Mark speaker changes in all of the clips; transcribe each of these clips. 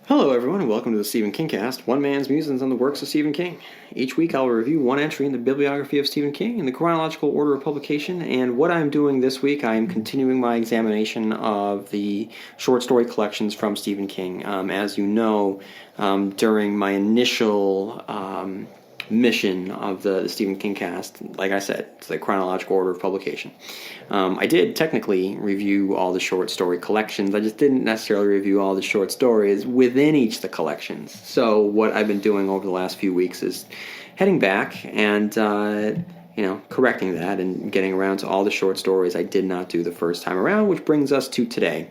Speaker 1: Hello, everyone, and welcome to the stephenkingcast, one man's musings on the works of Stephen King. Each week I'll review one entry in the bibliography of Stephen King in the chronological order of publication, and what I'm doing this week, I am continuing my examination of the short story collections from Stephen King. As you know, during my initial mission of the Stephen King cast, like I said, it's the chronological order of publication. I did technically review all the short story collections. I just didn't necessarily review all the short stories within each of the collections. So what I've been doing over the last few weeks is heading back and correcting that and getting around to all the short stories I did not do the first time around, which brings us to today,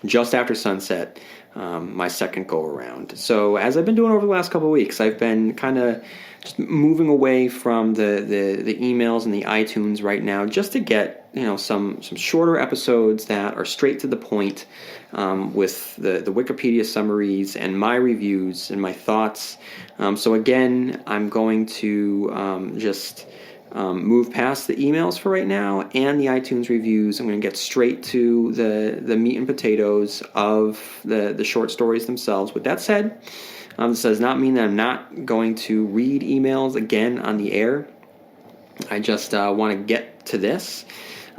Speaker 1: just after sunset. My second go around. So as I've been doing over the last couple of weeks, I've been kind of just moving away from the emails and the iTunes right now, just to get some shorter episodes that are straight to the point, with the Wikipedia summaries and my reviews and my thoughts. So again, I'm going to just move past the emails for right now and the iTunes reviews. I'm going to get straight to the meat and potatoes of the short stories themselves. With that said, this does not mean that I'm not going to read emails again on the air. I just want to get to this.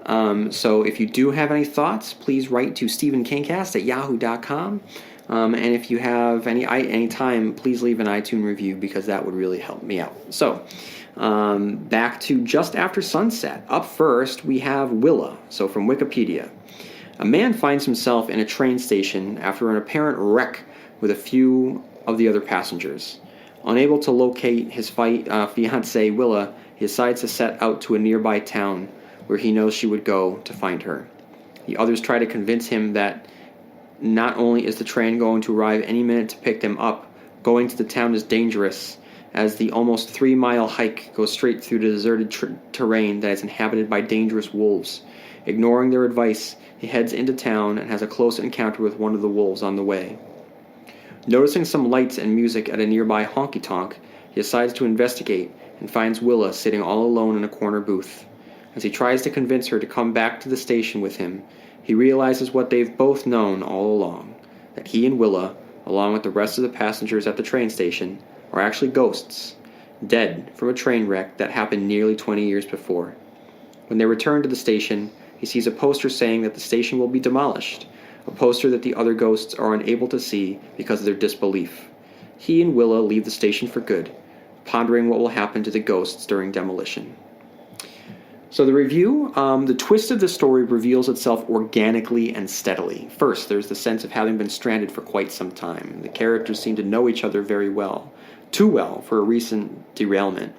Speaker 1: So if you do have any thoughts, please write to stephenkingcast@yahoo.com. And if you have any time, please leave an iTunes review, because that would really help me out. So back to just after sunset. Up first, we have Willa. So from Wikipedia. A man finds himself in a train station after an apparent wreck with a few of the other passengers. Unable to locate his fiancée, Willa, he decides to set out to a nearby town where he knows she would go to find her. The others try to convince him that not only is the train going to arrive any minute to pick them up, going to the town is dangerous, as the almost 3-mile hike goes straight through the deserted terrain that is inhabited by dangerous wolves. Ignoring their advice, he heads into town and has a close encounter with one of the wolves on the way. Noticing some lights and music at a nearby honky-tonk, he decides to investigate and finds Willa sitting all alone in a corner booth. As he tries to convince her to come back to the station with him, he realizes what they've both known all along, that he and Willa, along with the rest of the passengers at the train station, are actually ghosts, dead from a train wreck that happened nearly 20 years before. When they return to the station, he sees a poster saying that the station will be demolished, a poster that the other ghosts are unable to see because of their disbelief. He and Willa leave the station for good, pondering what will happen to the ghosts during demolition. So the review, the twist of the story reveals itself organically and steadily. First, there's the sense of having been stranded for quite some time. The characters seem to know each other very well, too well for a recent derailment.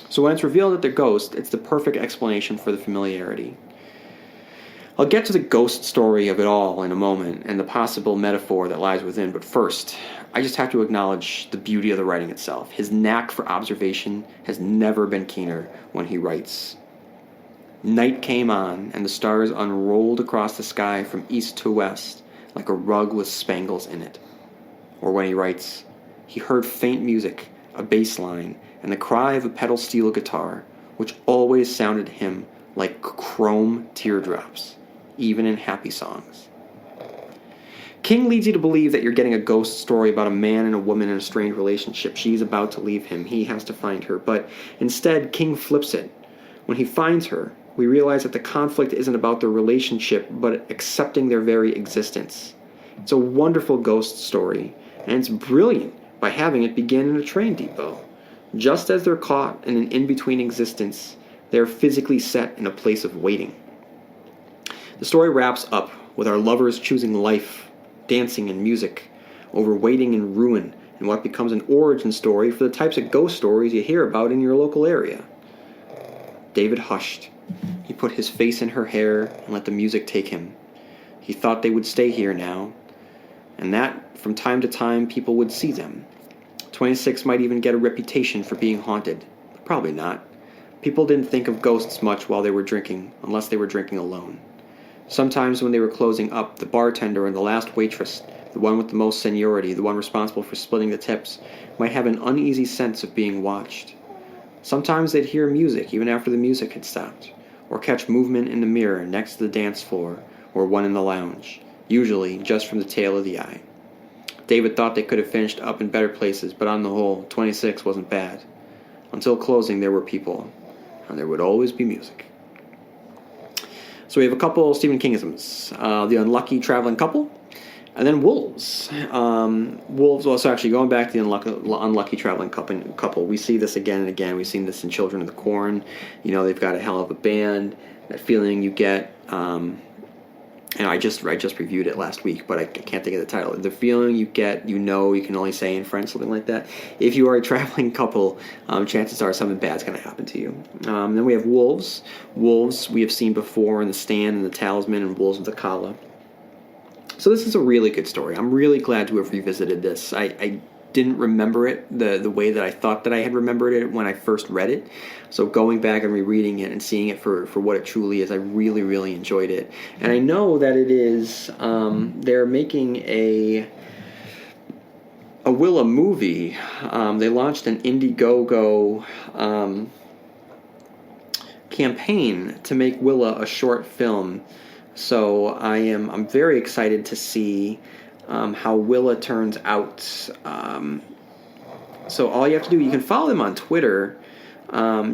Speaker 1: So when it's revealed that they're ghosts, it's the perfect explanation for the familiarity. I'll get to the ghost story of it all in a moment, and the possible metaphor that lies within, but first, I just have to acknowledge the beauty of the writing itself. His knack for observation has never been keener when he writes. Night came on, and the stars unrolled across the sky from east to west, like a rug with spangles in it. Or when he writes, he heard faint music, a bass line, and the cry of a pedal steel guitar, which always sounded to him like chrome teardrops, even in happy songs. King leads you to believe that you're getting a ghost story about a man and a woman in a strange relationship. She's about to leave him. He has to find her. But instead, King flips it. When he finds her, we realize that the conflict isn't about their relationship, but accepting their very existence. It's a wonderful ghost story, and it's brilliant by having it begin in a train depot. Just as they're caught in an in-between existence, they're physically set in a place of waiting. The story wraps up with our lovers choosing life, dancing and music, over waiting and ruin, and what becomes an origin story for the types of ghost stories you hear about in your local area. David hushed. He put his face in her hair and let the music take him. He thought they would stay here now, and that from time to time people would see them. 26 might even get a reputation for being haunted, but probably not. People didn't think of ghosts much while they were drinking, unless they were drinking alone. Sometimes when they were closing up, the bartender and the last waitress, the one with the most seniority, the one responsible for splitting the tips, might have an uneasy sense of being watched. Sometimes they'd hear music even after the music had stopped, or catch movement in the mirror next to the dance floor, or one in the lounge, usually just from the tail of the eye. David thought they could have finished up in better places, but on the whole, 26 wasn't bad. Until closing, there were people, and there would always be music. So we have a couple Stephen Kingisms. The Unlucky Traveling Couple, and then Wolves. Wolves, also actually going back to the Unlucky Traveling Couple, we see this again and again. We've seen this in Children of the Corn. They've got a hell of a band. That feeling you get, and I just reviewed it last week, but I can't think of the title. The feeling you get, you can only say in French, something like that. If you are a traveling couple, chances are something bad's going to happen to you. Then we have Wolves. Wolves we have seen before in The Stand and The Talisman and Wolves of the Kala. So this is a really good story. I'm really glad to have revisited this. I didn't remember it the way that I thought that I had remembered it when I first read it. So going back and rereading it and seeing it for what it truly is, I really, really enjoyed it. And I know that it is, they're making a Willa movie. They launched an Indiegogo campaign to make Willa a short film. So I'm very excited to see how Willa turns out. So all you have to do, you can follow them on Twitter.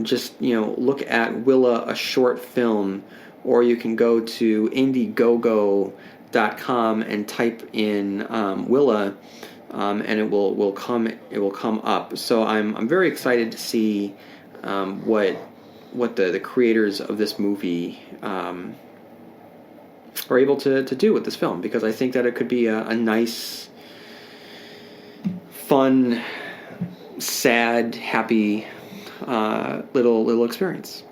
Speaker 1: Just look at Willa a short film, or you can go to Indiegogo.com and type in Willa, and it will come up. So I'm very excited to see what the creators of this movie are able to do with this film, because I think that it could be a nice, fun, sad, happy little experience.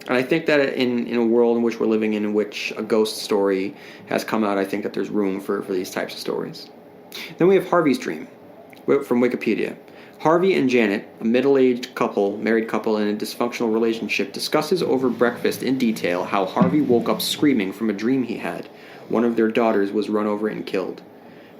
Speaker 1: And I think that in a world in which we're living in which a ghost story has come out, I think that there's room for these types of stories. Then we have Harvey's Dream from Wikipedia. Harvey and Janet, a middle-aged married couple in a dysfunctional relationship, discusses over breakfast in detail how Harvey woke up screaming from a dream he had. One of their daughters was run over and killed.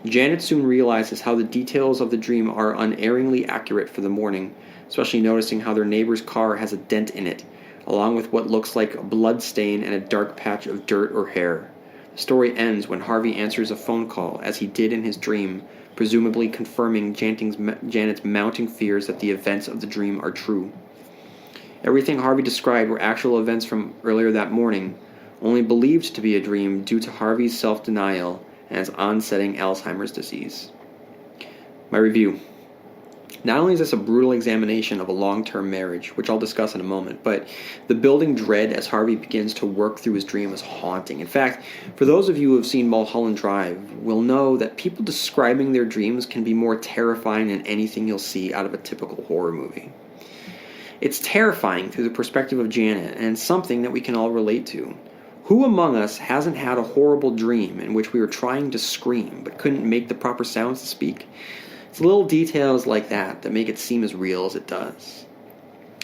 Speaker 1: Janet soon realizes how the details of the dream are unerringly accurate for the morning, especially noticing how their neighbor's car has a dent in it, along with what looks like a blood stain and a dark patch of dirt or hair. The story ends when Harvey answers a phone call, as he did in his dream, presumably confirming Janet's mounting fears that the events of the dream are true. Everything Harvey described were actual events from earlier that morning, only believed to be a dream due to Harvey's self-denial and his onsetting Alzheimer's disease. My review. Not only is this a brutal examination of a long-term marriage, which I'll discuss in a moment, but the building dread as Harvey begins to work through his dream is haunting. In fact, for those of you who have seen Mulholland Drive will know that people describing their dreams can be more terrifying than anything you'll see out of a typical horror movie. It's terrifying through the perspective of Janet, and something that we can all relate to. Who among us hasn't had a horrible dream in which we were trying to scream but couldn't make the proper sounds to speak? It's little details like that make it seem as real as it does.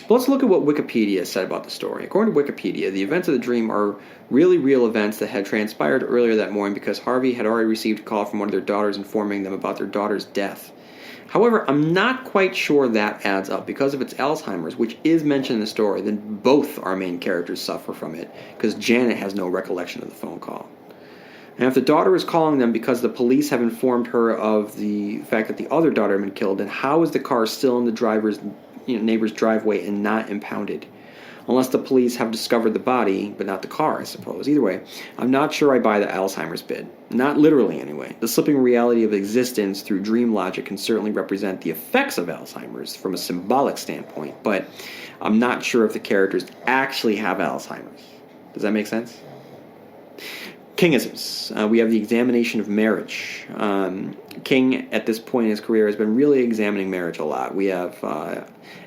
Speaker 1: But let's look at what Wikipedia said about the story. According to Wikipedia, the events of the dream are really real events that had transpired earlier that morning because Harvey had already received a call from one of their daughters informing them about their daughter's death. However, I'm not quite sure that adds up. Because of its Alzheimer's, which is mentioned in the story, then both our main characters suffer from it, because Janet has no recollection of the phone call. And if the daughter is calling them because the police have informed her of the fact that the other daughter had been killed, then how is the car still in the neighbor's driveway and not impounded? Unless the police have discovered the body, but not the car, I suppose. Either way, I'm not sure I buy the Alzheimer's bit. Not literally, anyway. The slipping reality of existence through dream logic can certainly represent the effects of Alzheimer's from a symbolic standpoint, but I'm not sure if the characters actually have Alzheimer's. Does that make sense? Kingisms. We have the examination of marriage. King, at this point in his career, has been really examining marriage a lot. We have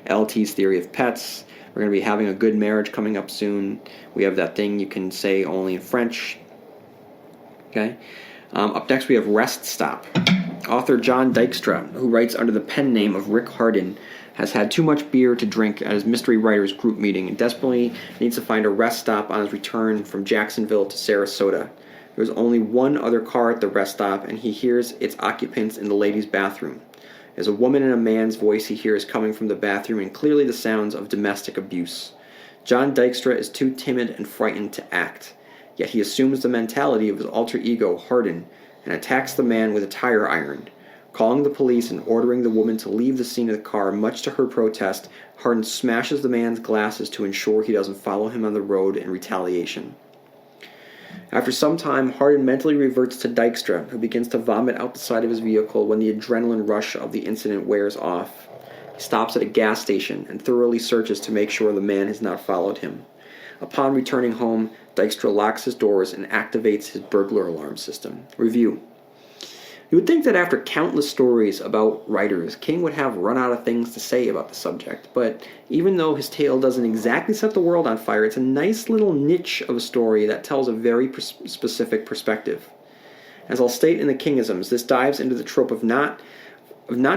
Speaker 1: LT's theory of pets. We're going to be having a good marriage coming up soon. We have that thing you can say only in French. Okay. Up next, we have Rest Stop. Author John Dykstra, who writes under the pen name of Rick Hardin, has had too much beer to drink at his mystery writers group meeting and desperately needs to find a rest stop on his return from Jacksonville to Sarasota. There's only one other car at the rest stop, and he hears its occupants in the ladies' bathroom. There's a woman and a man's voice he hears coming from the bathroom, and clearly the sounds of domestic abuse. John Dykstra is too timid and frightened to act, yet he assumes the mentality of his alter ego, Hardin, and attacks the man with a tire iron. Calling the police and ordering the woman to leave the scene of the car, much to her protest, Hardin smashes the man's glasses to ensure he doesn't follow him on the road in retaliation. After some time, Hardin mentally reverts to Dykstra, who begins to vomit out the side of his vehicle when the adrenaline rush of the incident wears off. He stops at a gas station and thoroughly searches to make sure the man has not followed him. Upon returning home, Dykstra locks his doors and activates his burglar alarm system. Review. You would think that after countless stories about writers, King would have run out of things to say about the subject, but even though his tale doesn't exactly set the world on fire, it's a nice little niche of a story that tells a very specific perspective. As I'll state in the Kingisms, this dives into the trope of not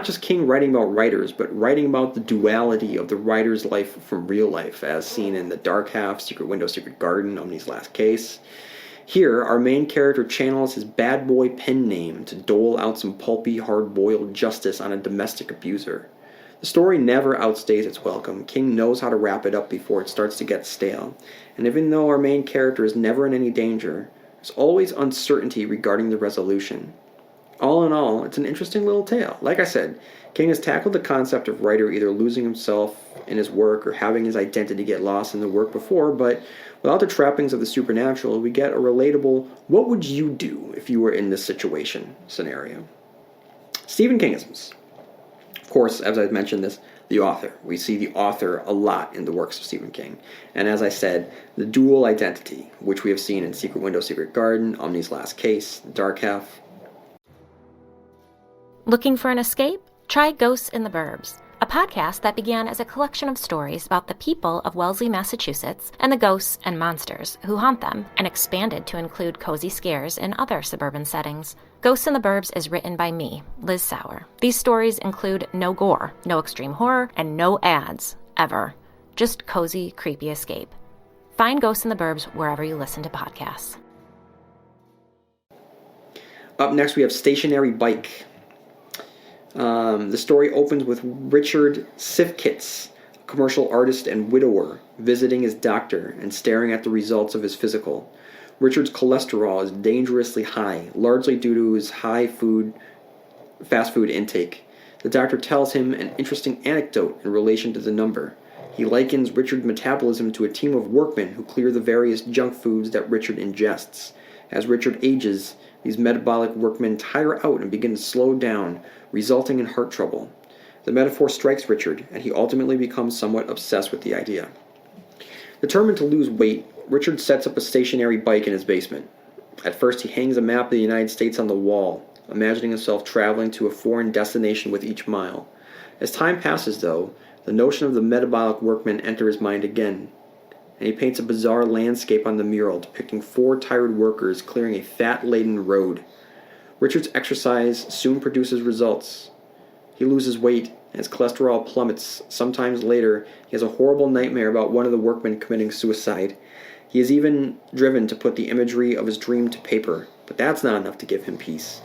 Speaker 1: just King writing about writers, but writing about the duality of the writer's life from real life, as seen in The Dark Half, Secret Window, Secret Garden, Omni's Last Case. Here, our main character channels his bad boy pen name to dole out some pulpy, hard-boiled justice on a domestic abuser. The story never outstays its welcome. King knows how to wrap it up before it starts to get stale. And even though our main character is never in any danger, there's always uncertainty regarding the resolution. All in all, it's an interesting little tale. Like I said, King has tackled the concept of writer either losing himself in his work or having his identity get lost in the work before, but without the trappings of the supernatural, we get a relatable, what would you do if you were in this situation scenario. Stephen Kingisms. Of course, as I've mentioned this, the author. We see the author a lot in the works of Stephen King. And as I said, the dual identity, which we have seen in Secret Window, Secret Garden, Omni's Last Case, The Dark Half.
Speaker 2: Looking for an escape? Try Ghosts in the Burbs, a podcast that began as a collection of stories about the people of Wellesley, Massachusetts, and the ghosts and monsters who haunt them, and expanded to include cozy scares in other suburban settings. Ghosts in the Burbs is written by me, Liz Sauer. These stories include no gore, no extreme horror, and no ads, ever. Just cozy, creepy escape. Find Ghosts in the Burbs wherever you listen to podcasts.
Speaker 1: Up next, we have Stationary Bike. The story opens with Richard Sifkitz, a commercial artist and widower, visiting his doctor and staring at the results of his physical. Richard's cholesterol is dangerously high, largely due to his fast food intake. The doctor tells him an interesting anecdote in relation to the number. He likens Richard's metabolism to a team of workmen who clear the various junk foods that Richard ingests. As Richard ages, these metabolic workmen tire out and begin to slow down, resulting in heart trouble. The metaphor strikes Richard, and he ultimately becomes somewhat obsessed with the idea. Determined to lose weight, Richard sets up a stationary bike in his basement. At first, he hangs a map of the United States on the wall, imagining himself traveling to a foreign destination with each mile. As time passes, though, the notion of the metabolic workmen enters his mind again, and he paints a bizarre landscape on the mural depicting 4 tired workers clearing a fat-laden road. Richard's exercise soon produces results. He loses weight, and his cholesterol plummets. Sometimes later, he has a horrible nightmare about one of the workmen committing suicide. He is even driven to put the imagery of his dream to paper, but that's not enough to give him peace.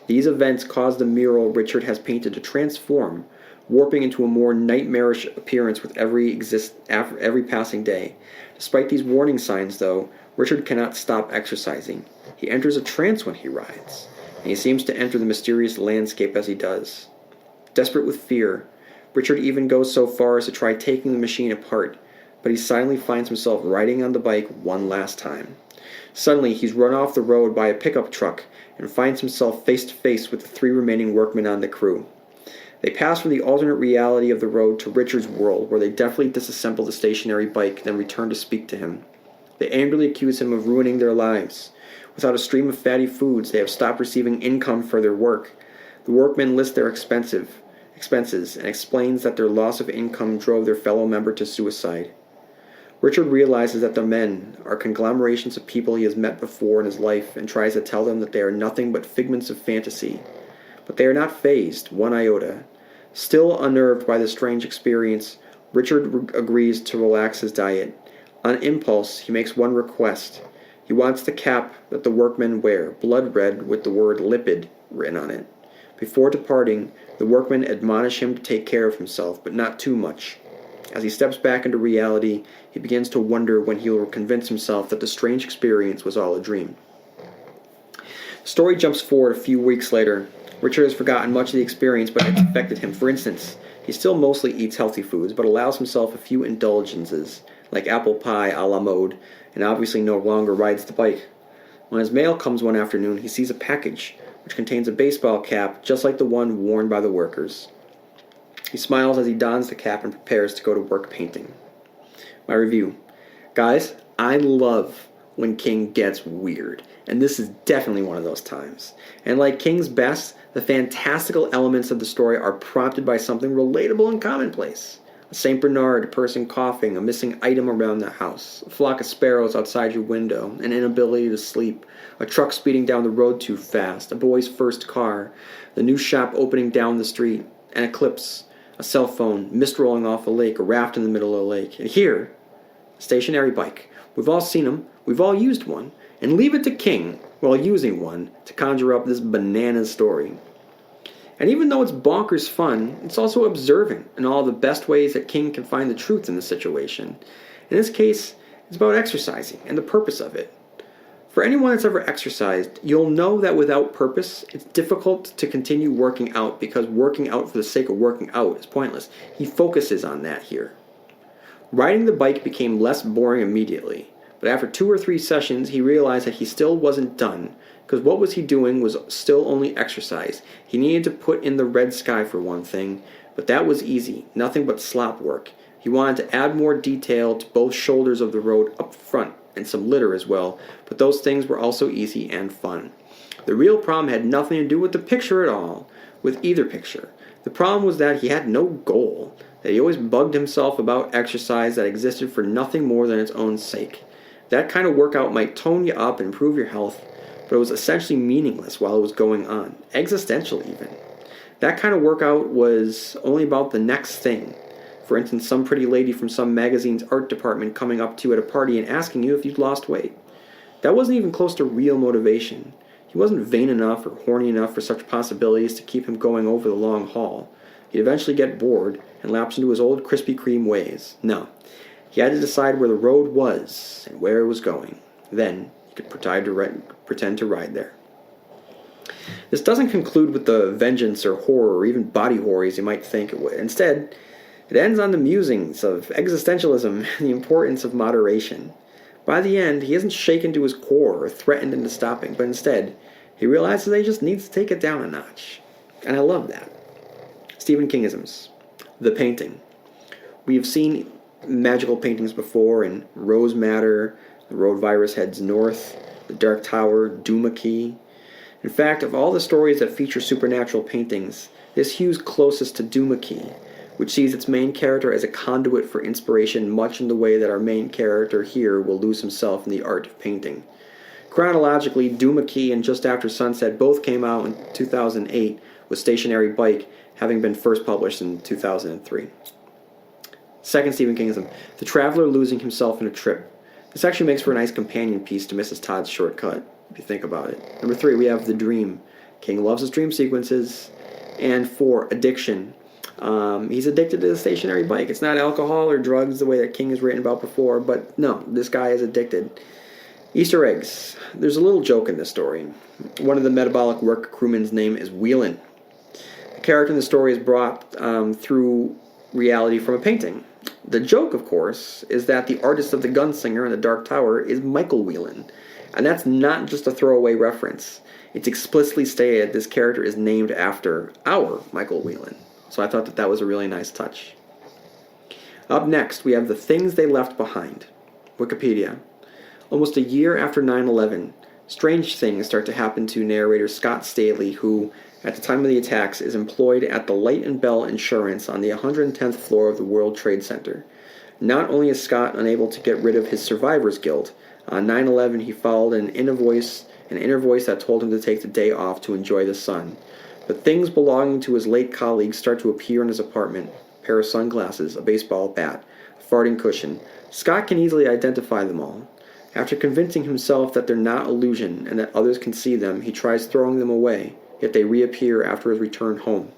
Speaker 1: These events cause the mural Richard has painted to transform, warping into a more nightmarish appearance with every passing day. Despite these warning signs, though, Richard cannot stop exercising. He enters a trance when he rides, and he seems to enter the mysterious landscape as he does. Desperate with fear, Richard even goes so far as to try taking the machine apart, but he silently finds himself riding on the bike one last time. Suddenly, he's run off the road by a pickup truck and finds himself face to face with the 3 remaining workmen on the crew. They pass from the alternate reality of the road to Richard's world, where they deftly disassemble the stationary bike, then return to speak to him. They angrily accuse him of ruining their lives. Without a stream of fatty foods, they have stopped receiving income for their work. The workmen list their expenses and explains that their loss of income drove their fellow member to suicide. Richard realizes that the men are conglomerations of people he has met before in his life and tries to tell them that they are nothing but figments of fantasy. But they are not fazed, one iota. Still unnerved by the strange experience, Richard agrees to relax his diet. On impulse, he makes one request. He wants the cap that the workmen wear, blood red with the word lipid written on it. Before departing, the workmen admonish him to take care of himself, but not too much. As he steps back into reality, he begins to wonder when he will convince himself that the strange experience was all a dream. The story jumps forward a few weeks later. Richard has forgotten much of the experience, but it's affected him. For instance, he still mostly eats healthy foods, but allows himself a few indulgences, like apple pie a la mode, and obviously no longer rides the bike. When his mail comes one afternoon, he sees a package, which contains a baseball cap just like the one worn by the workers. He smiles as he dons the cap and prepares to go to work painting. My review. Guys, I love when King gets weird, and this is definitely one of those times. And like King's best, the fantastical elements of the story are prompted by something relatable and commonplace. A St. Bernard, a person coughing, a missing item around the house, a flock of sparrows outside your window, an inability to sleep, a truck speeding down the road too fast, a boy's first car, the new shop opening down the street, an eclipse, a cell phone, mist rolling off a lake, a raft in the middle of a lake. And here, a stationary bike. We've all seen them, we've all used one, and leave it to King, while using one, to conjure up this bananas story. And even though it's bonkers fun, it's also observant in all the best ways that King can find the truth in the situation. In this case, it's about exercising and the purpose of it. For anyone that's ever exercised, you'll know that without purpose, it's difficult to continue working out because working out for the sake of working out is pointless. He focuses on that here. Riding the bike became less boring immediately, but after 2 or 3 sessions, he realized that he still wasn't done, because what was he doing was still only exercise. He needed to put in the red sky for one thing, but that was easy, nothing but slop work. He wanted to add more detail to both shoulders of the road up front, and some litter as well, but those things were also easy and fun. The real problem had nothing to do with the picture at all, with either picture. The problem was that he had no goal, that he always bugged himself about exercise that existed for nothing more than its own sake. That kind of workout might tone you up and improve your health, but it was essentially meaningless while it was going on, existential even. That kind of workout was only about the next thing. For instance, some pretty lady from some magazine's art department coming up to you at a party and asking you if you'd lost weight. That wasn't even close to real motivation. He wasn't vain enough or horny enough for such possibilities to keep him going over the long haul. He'd eventually get bored and lapse into his old Krispy Kreme ways. No, he had to decide where the road was and where it was going. Then he could pretend to ride there. This doesn't conclude with the vengeance or horror or even body horror as you might think it would. Instead, it ends on the musings of existentialism and the importance of moderation. By the end, he isn't shaken to his core or threatened into stopping, but instead, he realizes that he just needs to take it down a notch. And I love that. Stephen Kingisms. The painting. We have seen magical paintings before in Rose Matter, The Road Virus Heads North, The Dark Tower, Duma Key. In fact, of all the stories that feature supernatural paintings, this hew's closest to Duma Key, which sees its main character as a conduit for inspiration much in the way that our main character here will lose himself in the art of painting. Chronologically, Duma Key and Just After Sunset both came out in 2008, with Stationary Bike having been first published in 2003. Second Stephen Kingism, The Traveler Losing Himself in a Trip. This actually makes for a nice companion piece to Mrs. Todd's Shortcut, if you think about it. Number 3, we have The Dream. King loves his dream sequences. And 4, Addiction. He's addicted to the stationary bike. It's not alcohol or drugs the way that King has written about before, but no, this guy is addicted. Easter eggs. There's a little joke in this story. One of the metabolic work crewmen's name is Whelan. The character in the story is brought through reality from a painting. The joke, of course, is that the artist of the gunslinger in the Dark Tower is Michael Whelan. And that's not just a throwaway reference. It's explicitly stated this character is named after our Michael Whelan. So I thought that was a really nice touch. Up next, we have The Things They Left Behind. Wikipedia. Almost a year after 9/11, strange things start to happen to narrator Scott Staley, who, at the time of the attacks, is employed at the Light and Bell Insurance on the 110th floor of the World Trade Center. Not only is Scott unable to get rid of his survivor's guilt, on 9/11 he followed an inner voice that told him to take the day off to enjoy the sun. But things belonging to his late colleagues start to appear in his apartment. A pair of sunglasses, a baseball bat, a farting cushion. Scott can easily identify them all. After convincing himself that they're not illusion and that others can see them, he tries throwing them away, yet they reappear after his return home.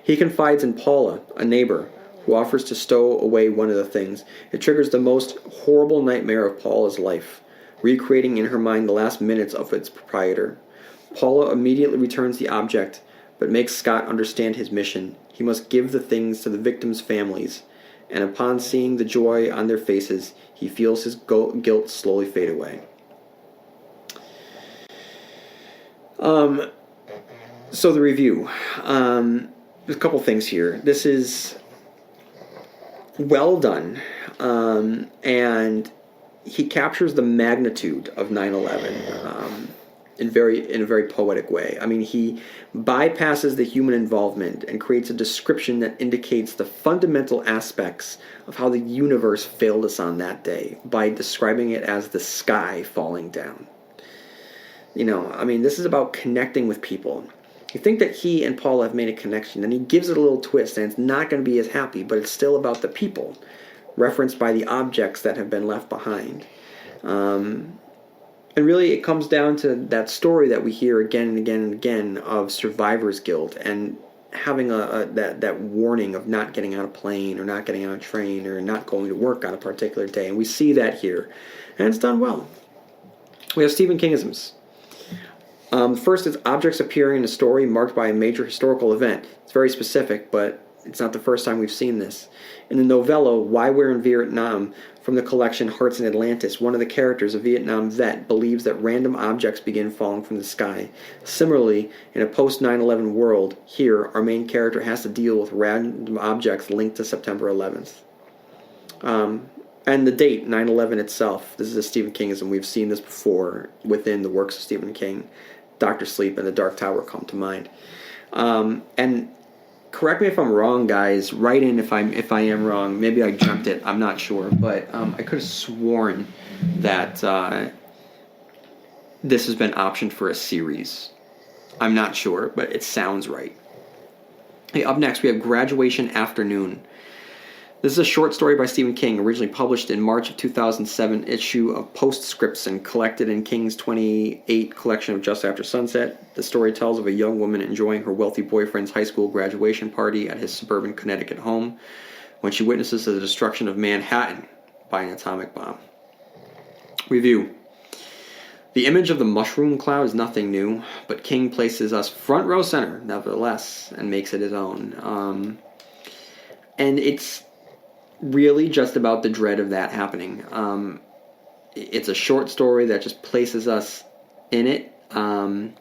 Speaker 1: He confides in Paula, a neighbor, who offers to stow away one of the things. It triggers the most horrible nightmare of Paula's life, recreating in her mind the last minutes of its proprietor. Paula immediately returns the object, but makes Scott understand his mission. He must give the things to the victims' families, and upon seeing the joy on their faces, he feels his guilt slowly fade away. So the review. There's a couple things here. This is well done, and he captures the magnitude of 9/11 in a very poetic way. I mean, he bypasses the human involvement and creates a description that indicates the fundamental aspects of how the universe failed us on that day by describing it as the sky falling down. I mean, this is about connecting with people. You think that he and Paula have made a connection, and he gives it a little twist, and it's not going to be as happy, but it's still about the people, referenced by the objects that have been left behind. And really, it comes down to that story that we hear again and again and again of survivor's guilt and having that warning of not getting on a plane or not getting on a train or not going to work on a particular day. And we see that here, and it's done well. We have Stephen Kingisms. First is objects appearing in a story marked by a major historical event. It's very specific, but it's not the first time we've seen this. In the novella, Why We're in Vietnam, from the collection Hearts in Atlantis, one of the characters, a Vietnam vet, believes that random objects begin falling from the sky. Similarly, in a post-9/11 world, here, our main character has to deal with random objects linked to September 11th. And the date, 9/11 itself, this is a Stephen Kingism. We've seen this before within the works of Stephen King. Dr. Sleep and The Dark Tower come to mind. And correct me if I'm wrong, guys. Write in if I am wrong. Maybe I dreamt it. I'm not sure. But I could have sworn that this has been optioned for a series. I'm not sure, but it sounds right. Hey, up next, we have Graduation Afternoon. This is a short story by Stephen King, originally published in March of 2007 issue of Postscripts and collected in King's 28 collection of Just After Sunset. The story tells of a young woman enjoying her wealthy boyfriend's high school graduation party at his suburban Connecticut home when she witnesses the destruction of Manhattan by an atomic bomb. Review. The image of the mushroom cloud is nothing new, but King places us front row center, nevertheless, and makes it his own. And it's really just about the dread of that happening. It's a short story that just places us in it. And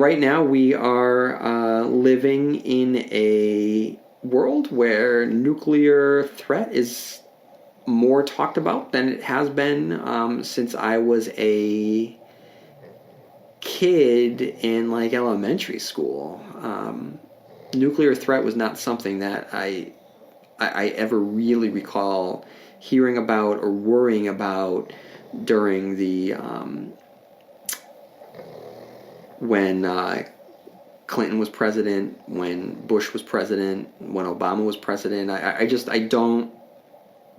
Speaker 1: right now we are living in a world where nuclear threat is more talked about than it has been since I was a kid in elementary school. Nuclear threat was not something that I ever really recall hearing about or worrying about during the when Clinton was president, when Bush was president, when Obama was president. I don't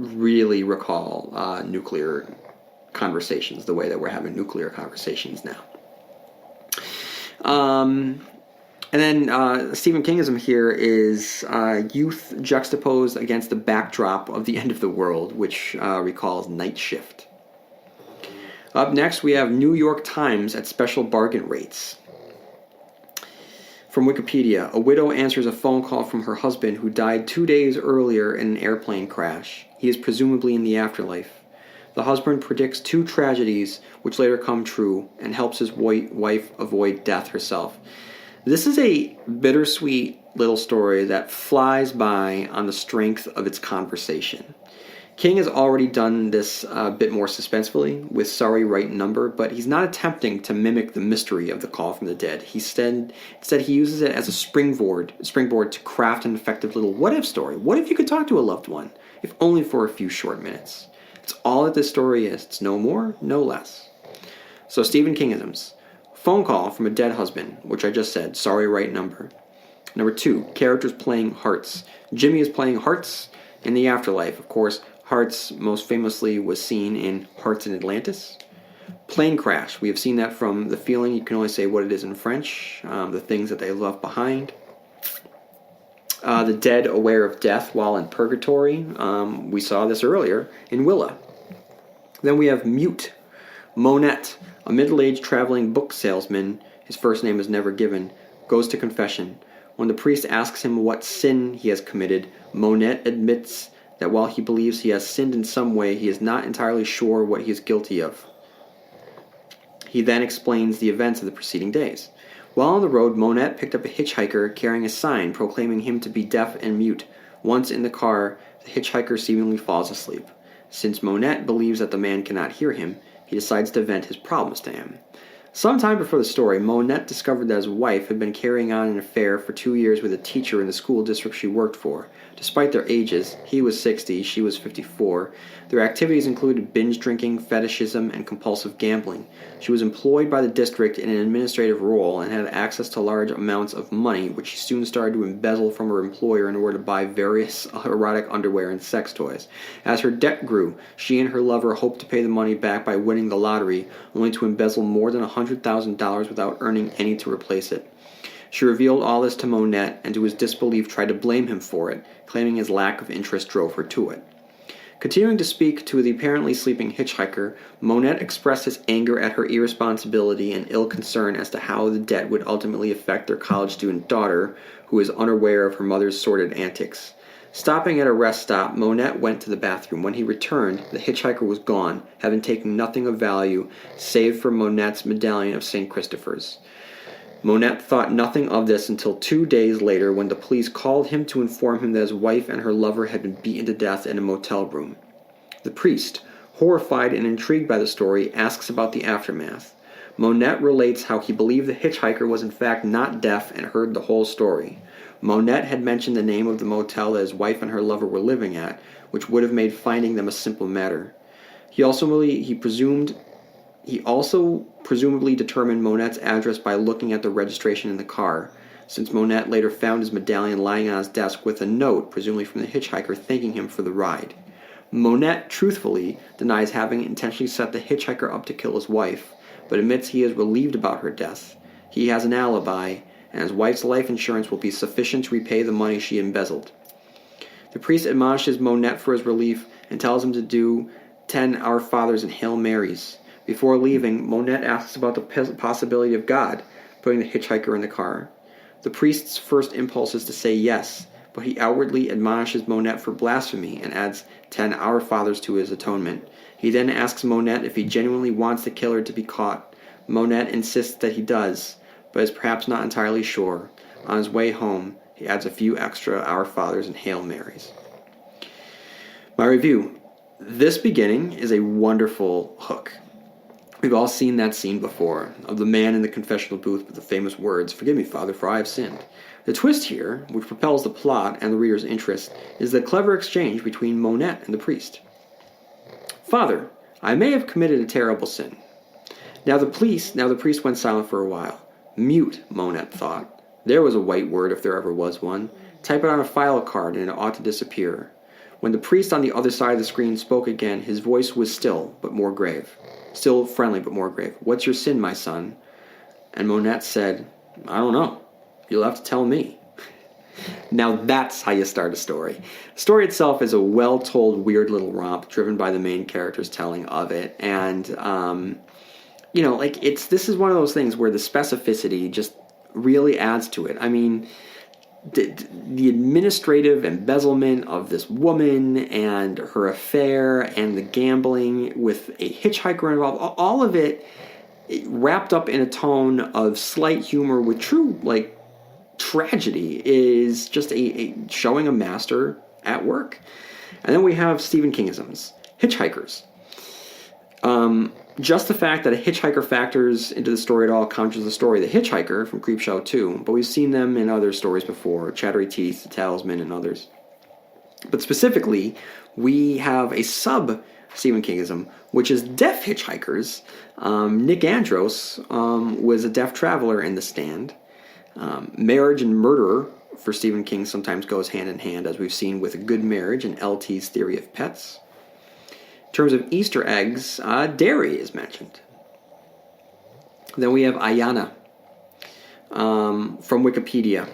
Speaker 1: really recall nuclear conversations the way that we're having nuclear conversations now. And then Stephen Kingism here is youth juxtaposed against the backdrop of the end of the world, which recalls Night Shift. Up next, we have New York Times at special bargain rates. From Wikipedia, a widow answers a phone call from her husband who died 2 days earlier in an airplane crash. He is presumably in the afterlife. The husband predicts 2 tragedies which later come true and helps his wife avoid death herself. This is a bittersweet little story that flies by on the strength of its conversation. King has already done this a bit more suspensefully with Sorry, Right Number, but he's not attempting to mimic the mystery of the call from the dead. Instead, he uses it as a springboard to craft an effective little what-if story. What if you could talk to a loved one, if only for a few short minutes? It's all that this story is. It's no more, no less. So Stephen Kingisms. Phone call from a dead husband, which I just said, Sorry, Right Number. Number 2, characters playing hearts. Jimmy is playing hearts in the afterlife. Of course, hearts most famously was seen in Hearts in Atlantis. Plane crash. We have seen that from The Feeling. You can only say what it is in French. The things that they left behind. The dead aware of death while in purgatory. We saw this earlier in Willa. Then we have Mute, Monette, a middle-aged traveling book salesman, his first name is never given, goes to confession. When the priest asks him what sin he has committed, Monette admits that while he believes he has sinned in some way, he is not entirely sure what he is guilty of. He then explains the events of the preceding days. While on the road, Monette picked up a hitchhiker carrying a sign proclaiming him to be deaf and mute. Once in the car, the hitchhiker seemingly falls asleep. Since Monette believes that the man cannot hear him, he decides to vent his problems to him. Sometime before the story, Monette discovered that his wife had been carrying on an affair for 2 years with a teacher in the school district she worked for. Despite their ages, he was 60, she was 54, their activities included binge drinking, fetishism, and compulsive gambling. She was employed by the district in an administrative role and had access to large amounts of money, which she soon started to embezzle from her employer in order to buy various erotic underwear and sex toys. As her debt grew, she and her lover hoped to pay the money back by winning the lottery, only to embezzle more than $100,000 without earning any to replace it. She revealed all this to Monette, and to his disbelief tried to blame him for it, claiming his lack of interest drove her to it. Continuing to speak to the apparently sleeping hitchhiker, Monette expressed his anger at her irresponsibility and ill concern as to how the debt would ultimately affect their college student daughter, who is unaware of her mother's sordid antics. Stopping at a rest stop, Monette went to the bathroom. When he returned, the hitchhiker was gone, having taken nothing of value, save for Monette's medallion of St. Christopher's. Monette thought nothing of this until 2 days later when the police called him to inform him that his wife and her lover had been beaten to death in a motel room. The priest, horrified and intrigued by the story, asks about the aftermath. Monette relates how he believed the hitchhiker was in fact not deaf and heard the whole story. Monette had mentioned the name of the motel that his wife and her lover were living at, which would have made finding them a simple matter. He also presumably determined Monette's address by looking at the registration in the car, since Monette later found his medallion lying on his desk with a note, presumably from the hitchhiker, thanking him for the ride. Monette truthfully denies having intentionally set the hitchhiker up to kill his wife, but admits he is relieved about her death. He has an alibi, and his wife's life insurance will be sufficient to repay the money she embezzled. The priest admonishes Monette for his relief and tells him to do 10 Our Fathers and Hail Marys. Before leaving, Monette asks about the possibility of God putting the hitchhiker in the car. The priest's first impulse is to say yes, but he outwardly admonishes Monette for blasphemy and adds 10 Our Fathers to his atonement. He then asks Monette if he genuinely wants the killer to be caught. Monette insists that he does, but is perhaps not entirely sure. On his way home, he adds a few extra Our Fathers and Hail Marys. My review. This beginning is a wonderful hook. We've all seen that scene before, of the man in the confessional booth with the famous words, "Forgive me, Father, for I have sinned." The twist here, which propels the plot and the reader's interest, is the clever exchange between Monette and the priest. "Father, I may have committed a terrible sin." Now the priest went silent for a while. Mute, Monette thought. There was a white word if there ever was one. Type it on a file card and it ought to disappear. When the priest on the other side of the screen spoke again, his voice was still, but more grave. Still friendly, but more grave. "What's your sin, my son?" And Monette said, "I don't know. You'll have to tell me." Now that's how you start a story. The story itself is a well-told, weird little romp driven by the main character's telling of it. And, this is one of those things where the specificity just really adds to it. I mean, the administrative embezzlement of this woman and her affair and the gambling with a hitchhiker involved, all of it wrapped up in a tone of slight humor with true, tragedy is just a showing a master at work. And then we have Stephen Kingisms. Hitchhikers. Just the fact that a hitchhiker factors into the story at all conjures the story The Hitchhiker from Creepshow 2, but we've seen them in other stories before, Chattery Teeth, The Talisman, and others. But specifically, we have a sub-Stephen Kingism, which is deaf hitchhikers. Nick Andros was a deaf traveler in The Stand. Marriage and murder for Stephen King sometimes goes hand in hand, as we've seen with A Good Marriage and L.T.'s Theory of Pets. In terms of Easter eggs, dairy is mentioned. Then we have Ayana from Wikipedia.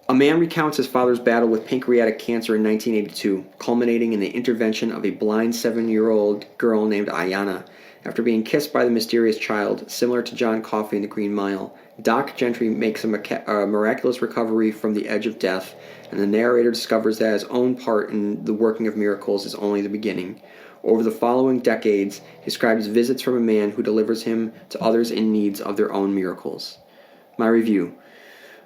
Speaker 1: A man recounts his father's battle with pancreatic cancer in 1982, culminating in the intervention of a blind 7-year-old girl named Ayana. After being kissed by the mysterious child, similar to John Coffey in The Green Mile, Doc Gentry makes a miraculous recovery from the edge of death, and the narrator discovers that his own part in the working of miracles is only the beginning. Over the following decades, he describes visits from a man who delivers him to others in need of their own miracles. My review.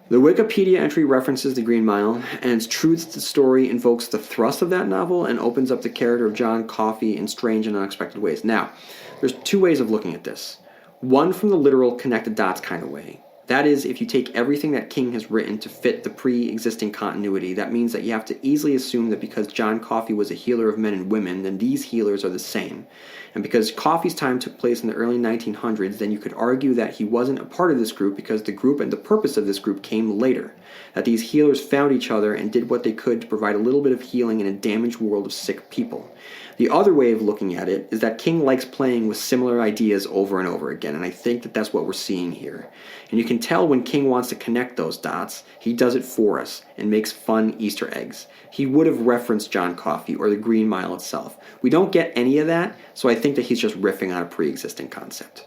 Speaker 1: The Wikipedia entry references The Green Mile, and it's true that the story invokes the thrust of that novel and opens up the character of John Coffey in strange and unexpected ways. Now, there's two ways of looking at this. One from the literal connect-the-dots kind of way. That is, if you take everything that King has written to fit the pre-existing continuity, that means that you have to easily assume that because John Coffey was a healer of men and women, then these healers are the same. And because Coffey's time took place in the early 1900s, then you could argue that he wasn't a part of this group because the group and the purpose of this group came later. That these healers found each other and did what they could to provide a little bit of healing in a damaged world of sick people. The other way of looking at it is that King likes playing with similar ideas over and over again, and I think that that's what we're seeing here. And you can tell when King wants to connect those dots, he does it for us and makes fun Easter eggs. He would have referenced John Coffey or The Green Mile itself. We don't get any of that, so I think that he's just riffing on a pre-existing concept.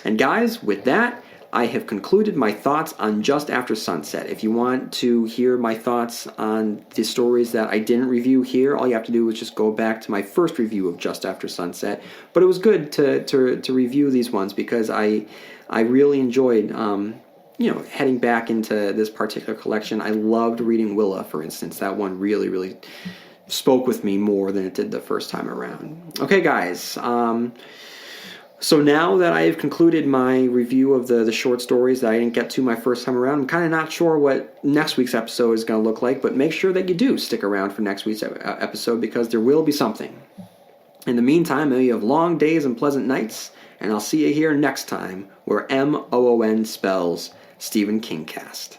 Speaker 1: And guys, with that, I have concluded my thoughts on Just After Sunset. If you want to hear my thoughts on the stories that I didn't review here, all you have to do is just go back to my first review of Just After Sunset. But it was good to review these ones because I really enjoyed heading back into this particular collection. I loved reading Willa, for instance. That one really spoke with me more than it did the first time around. Okay, guys. So now that I have concluded my review of the short stories that I didn't get to my first time around, I'm kind of not sure what next week's episode is going to look like, but make sure that you do stick around for next week's episode because there will be something. In the meantime, may you have long days and pleasant nights, and I'll see you here next time where MOON spells Stephen King Cast.